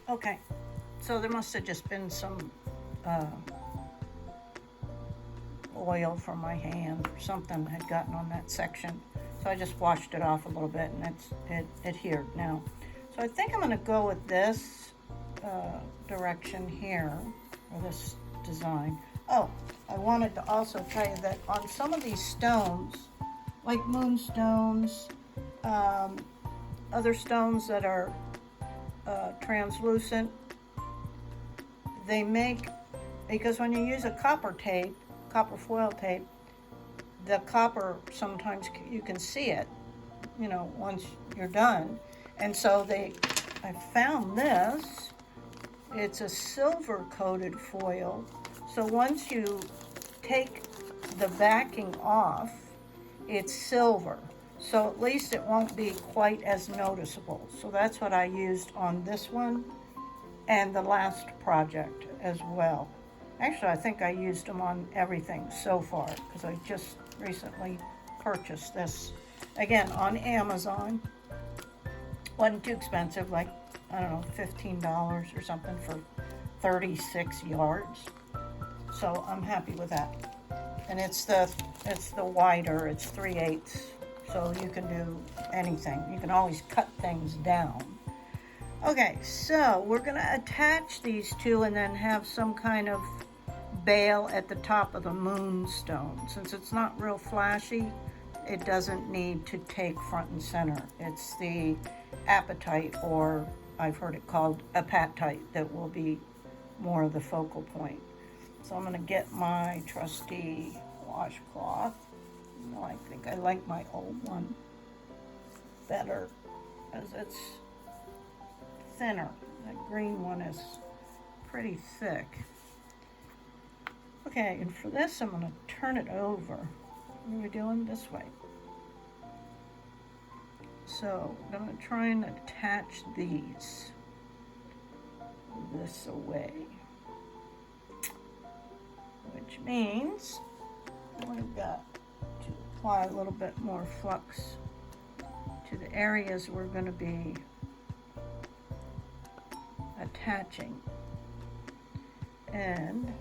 Okay, so there must have just been some oil from my hand or something had gotten on that section. So I just washed it off a little bit and it adhered now. So I think I'm going to go with this direction here, or this design. Oh, I wanted to also tell you that on some of these stones, like moonstones, other stones that are translucent, they make, because when you use a copper tape, copper foil tape, the copper, sometimes you can see it, you know, once you're done. And so I found this. It's a silver coated foil. So once you take the backing off, it's silver. So at least it won't be quite as noticeable. So that's what I used on this one and the last project as well. Actually, I think I used them on everything so far because I just recently purchased this, again, on Amazon. Wasn't too expensive, like, I don't know, $15 or something for 36 yards. So I'm happy with that. And it's the wider, it's 3/8, so you can do anything. You can always cut things down. Okay, so we're gonna attach these two and then have some kind of bail at the top of the moonstone. Since it's not real flashy, it doesn't need to take front and center. It's the apatite, or I've heard it called apatite, that will be more of the focal point. So I'm gonna get my trusty washcloth. You know, I think I like my old one better as it's thinner. That green one is pretty thick. Okay, and for this I'm going to turn it over. What are we doing? This way. So I'm going to try and attach these this away, which means we've got to apply a little bit more flux to the areas we're going to be attaching. And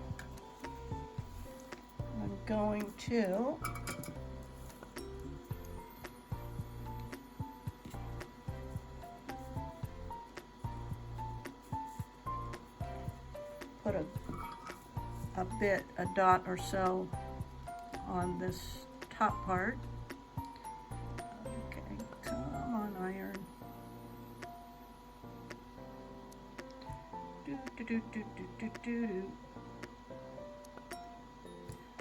I'm going to put a dot or so on this top part. Okay, come on, iron.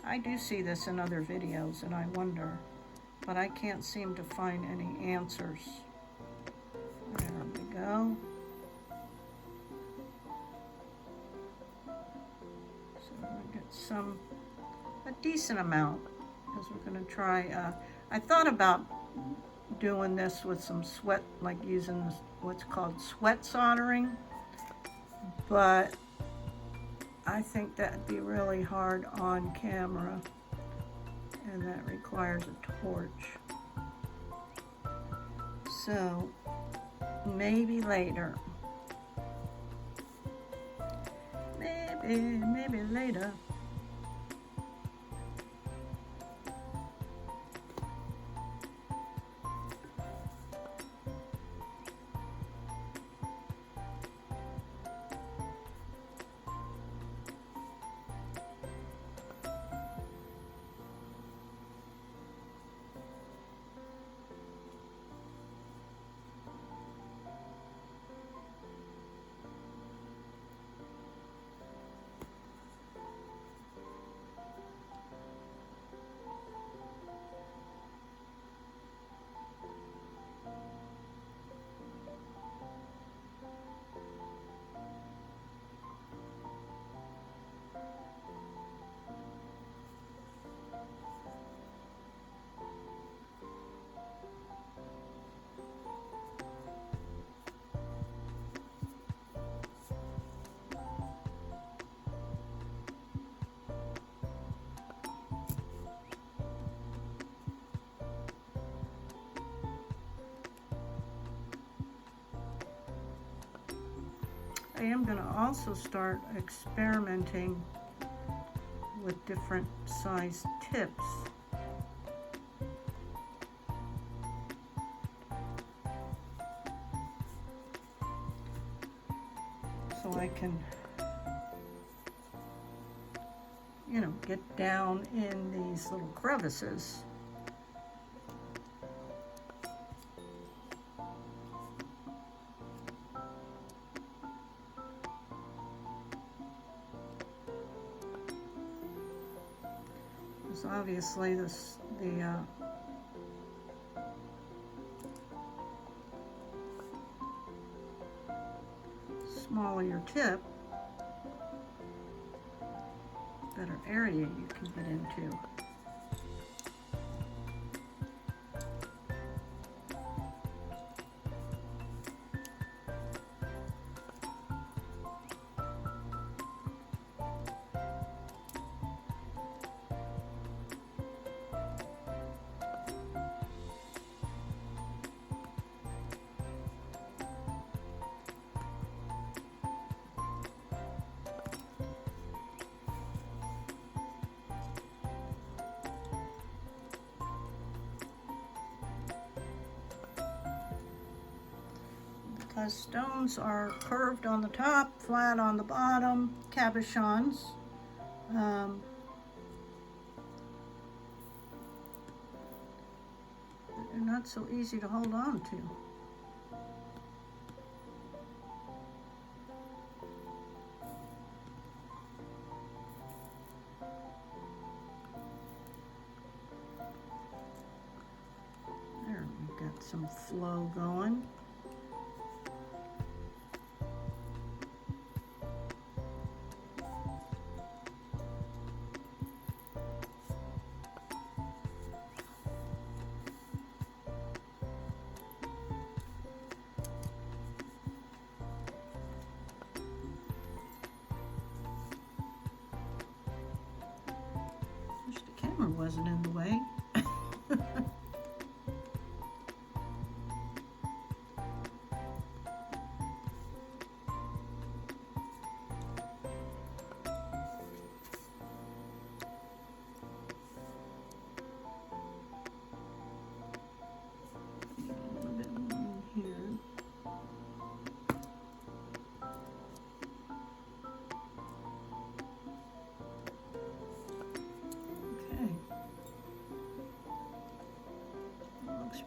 I do see this in other videos and I wonder, but I can't seem to find any answers. There we go. So we'll get a decent amount, because we're going to try, I thought about doing this with some sweat, like using what's called sweat soldering, but I think that'd be really hard on camera, and that requires a torch. So maybe later. Maybe later. I am going to also start experimenting with different size tips. So I can, you know, get down in these little crevices. Because obviously the smaller your tip, better area you can get into. Because stones are curved on the top, flat on the bottom, cabochons. They're not so easy to hold on to. There, we've got some flow going. The camera wasn't in the way. A little bit more in here.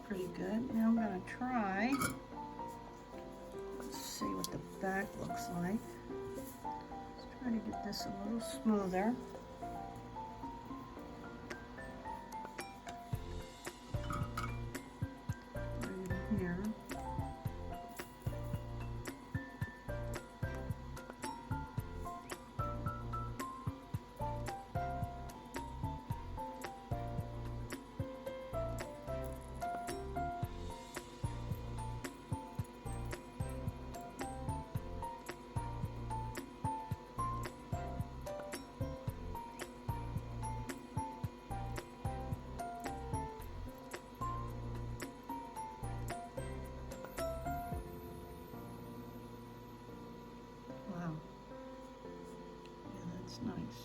Pretty good. Now I'm going to try, let's see what the back looks like. Let's try to get this a little smoother. Right in here. Nice.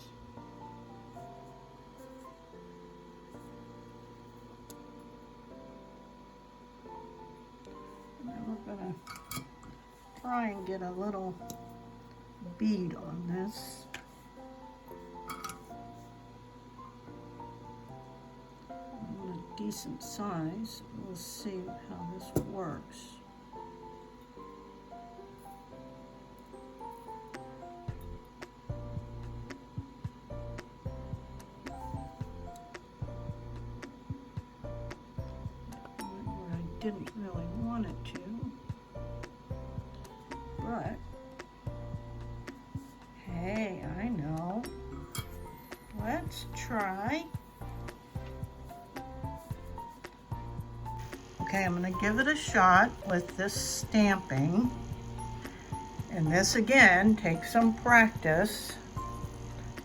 Now we're going to try and get a little bead on this. A decent size. We'll see how this works. Didn't really want it to, but hey, I know. Let's try. Okay, I'm going to give it a shot with this stamping, and this again takes some practice.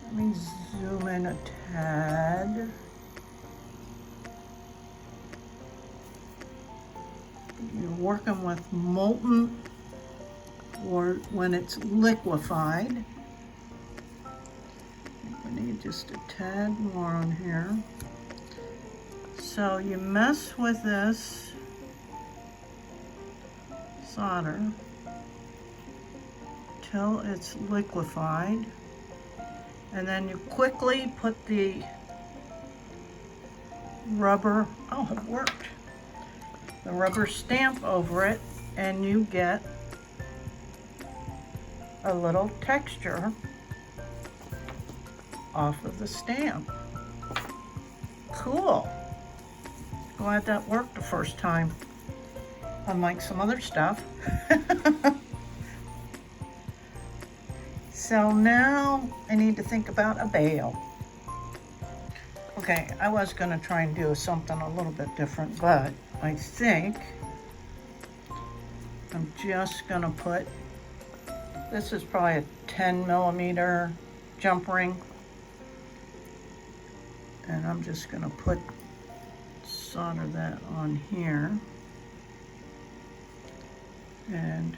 Let me zoom in a tad. You're working with molten or when it's liquefied. I need just a tad more on here. So you mess with this solder till it's liquefied, and then you quickly put the rubber, oh, it worked, the rubber stamp over it, and you get a little texture off of the stamp. Cool. Glad that worked the first time, unlike some other stuff. So now I need to think about a bail. Okay, I was gonna try and do something a little bit different, but I think I'm just gonna put, this is probably a 10mm jump ring, and I'm just gonna solder that on here, and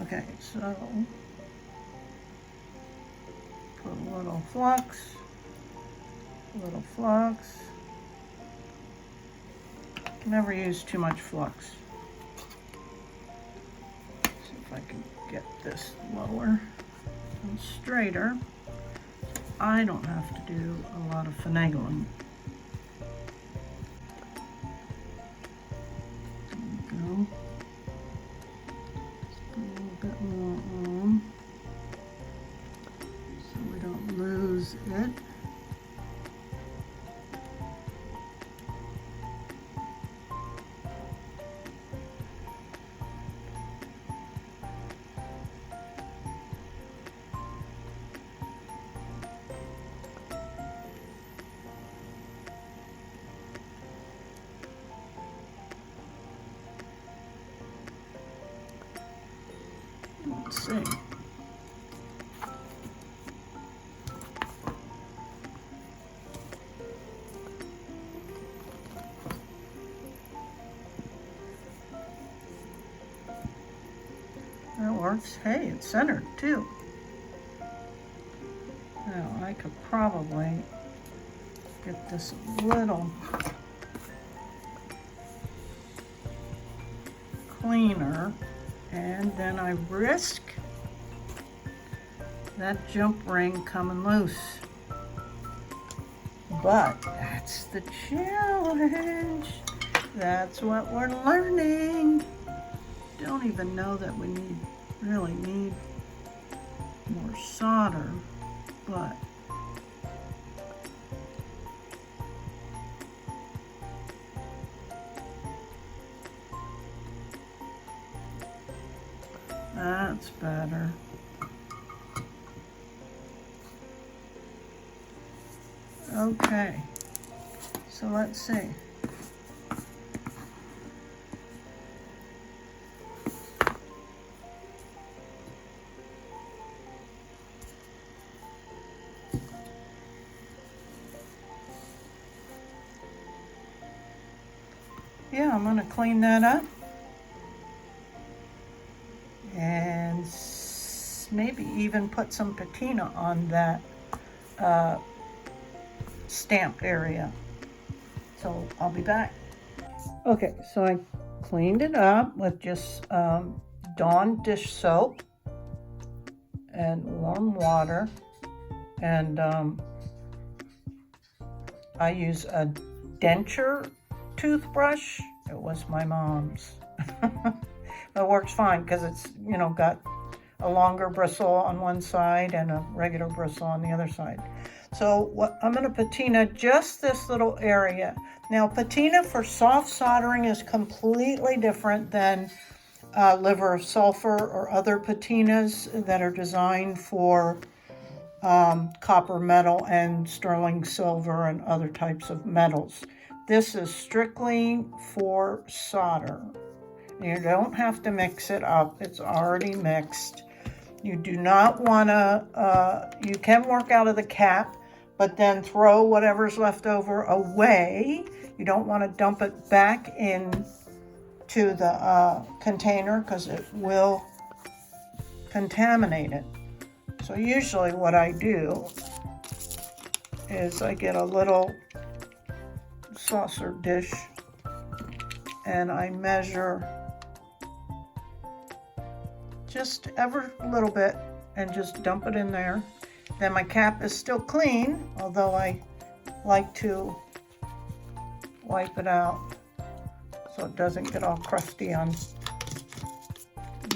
okay, so put a little flux, never use too much flux. See if I can get this lower and straighter. I don't have to do a lot of finagling. There we go. Just put a little bit more on so we don't lose it. Let's see. That works. Hey, it's centered too. Now I could probably get this a little cleaner, and then I risk that jump ring coming loose. But that's the challenge. That's what we're learning. Don't even know that we really need more solder, but that's better. Okay, so let's see. Yeah, I'm gonna clean that up and maybe even put some patina on that stamped area. So I'll be back. Okay, so I cleaned it up with just Dawn dish soap and warm water, and I use a denture toothbrush. It was my mom's. It works fine because it's, you know, got a longer bristle on one side and a regular bristle on the other side. So what I'm going to patina just this little area. Now patina for soft soldering is completely different than liver of sulfur or other patinas that are designed for copper metal and sterling silver and other types of metals. This is strictly for solder. You don't have to mix it up. It's already mixed. You do not want to, you can work out of the cap, but then throw whatever's left over away. You don't want to dump it back in to the container because it will contaminate it. So usually what I do is I get a little saucer dish and I measure just ever a little bit and just dump it in there. Then my cap is still clean, although I like to wipe it out so it doesn't get all crusty on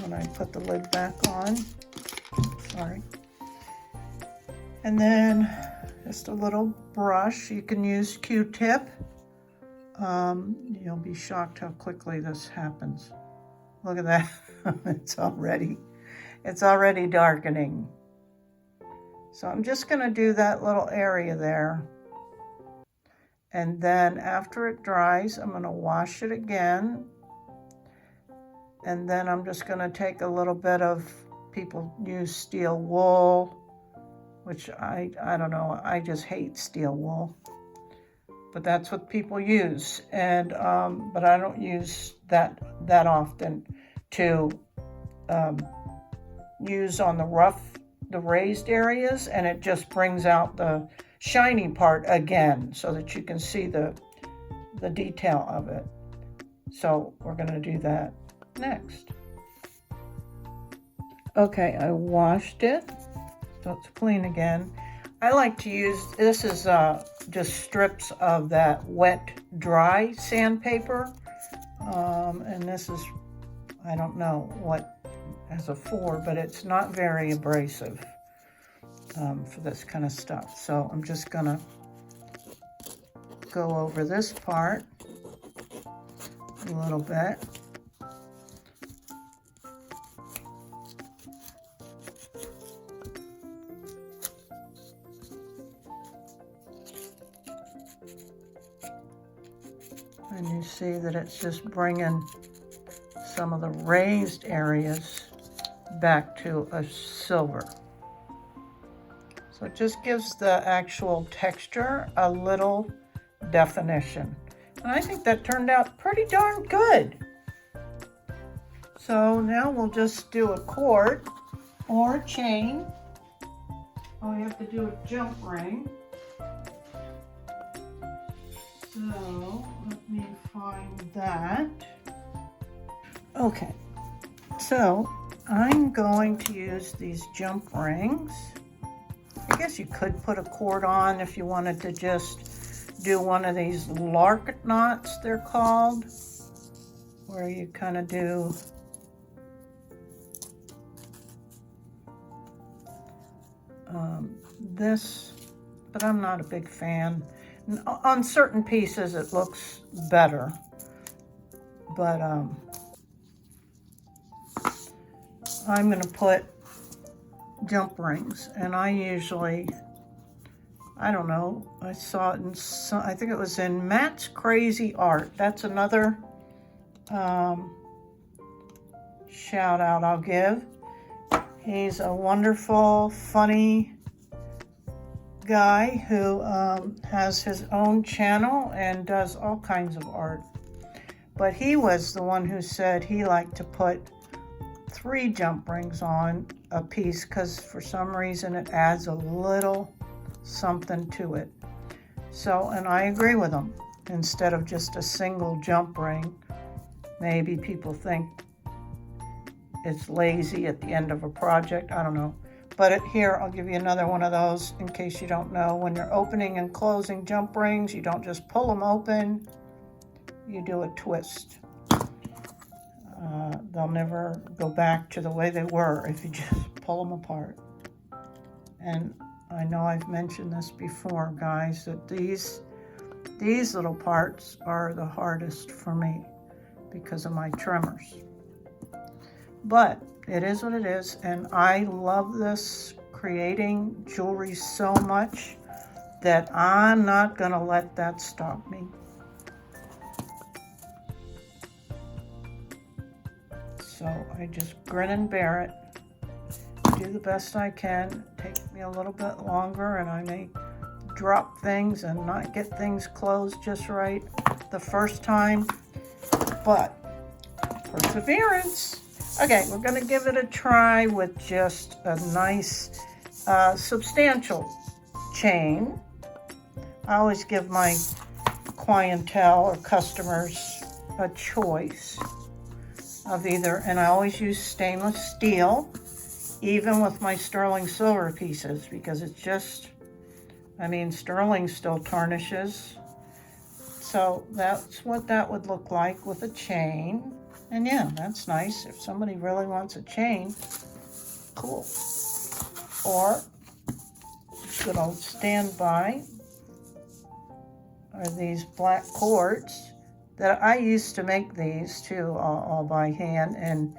when I put the lid back on. Sorry. And then just a little brush. You can use Q-tip. You'll be shocked how quickly this happens. Look at that. It's already darkening. So I'm just going to do that little area there. And then after it dries, I'm going to wash it again. And then I'm just going to take a little bit of, people use steel wool, which I don't know, I just hate steel wool. But that's what people use. And but I don't use that often to use on the raised areas, and it just brings out the shiny part again so that you can see the detail of it. So we're going to do that next. Okay, I washed it so it's clean again. I like to use, this is just strips of that wet dry sandpaper, and this is, I don't know what as a for, but it's not very abrasive for this kind of stuff. So I'm just gonna go over this part a little bit. And you see that it's just bringing some of the raised areas back to a silver. So it just gives the actual texture a little definition. And I think that turned out pretty darn good. So now we'll just do a cord or a chain. Oh, we have to do a jump ring. So let me find that. Okay, so I'm going to use these jump rings. I guess you could put a cord on if you wanted to just do one of these lark knots, they're called, where you kind of do this, but I'm not a big fan. On certain pieces it looks better, but I'm going to put jump rings, and I usually, I don't know, I saw it in some, I think it was in Matt's Crazy Art. That's another shout out I'll give. He's a wonderful, funny guy who has his own channel and does all kinds of art. But he was the one who said he liked to put 3 jump rings on a piece because for some reason it adds a little something to it. So, and I agree with him. Instead of just a single jump ring, maybe people think it's lazy at the end of a project. I don't know. But here, I'll give you another one of those in case you don't know. When you're opening and closing jump rings, you don't just pull them open, you do a twist. They'll never go back to the way they were if you just pull them apart. And I know I've mentioned this before, guys, that these little parts are the hardest for me because of my tremors. But it is what it is, and I love this, creating jewelry so much that I'm not going to let that stop me. So I just grin and bear it, do the best I can. It takes me a little bit longer, and I may drop things and not get things closed just right the first time, but perseverance. Okay, we're gonna give it a try with just a nice substantial chain. I always give my clientele or customers a choice of either, and I always use stainless steel, even with my sterling silver pieces, because it's just, I mean, sterling still tarnishes. So that's what that would look like with a chain. And yeah, that's nice. If somebody really wants a chain, cool. Or good old standby are these black cords that I used to make these too, all by hand. And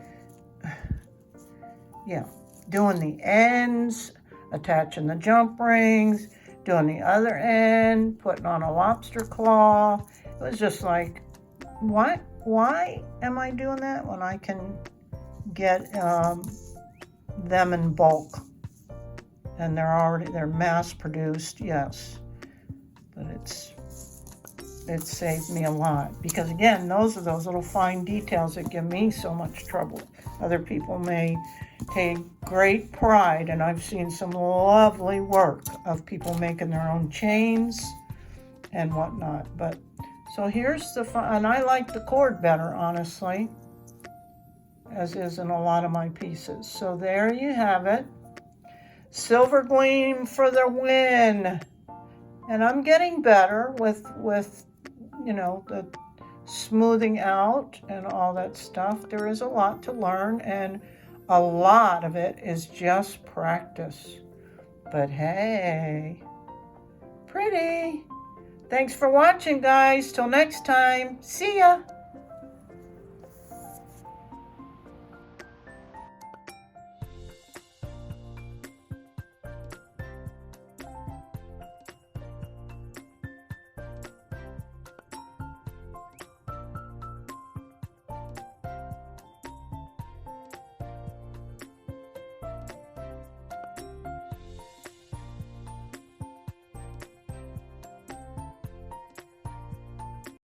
yeah, doing the ends, attaching the jump rings, doing the other end, putting on a lobster claw. It was just like, what? Why am I doing that when I can get them in bulk? And they're mass produced, yes. But it saved me a lot, because again, those are those little fine details that give me so much trouble. Other people may take great pride, and I've seen some lovely work of people making their own chains and whatnot. But so here's the fun, and I like the cord better, honestly, as is in a lot of my pieces. So there you have it. Silver gleam for the win. And I'm getting better with you know, the smoothing out and all that stuff. There is a lot to learn, and a lot of it is just practice. But hey, pretty. Thanks for watching, guys. Till next time. See ya.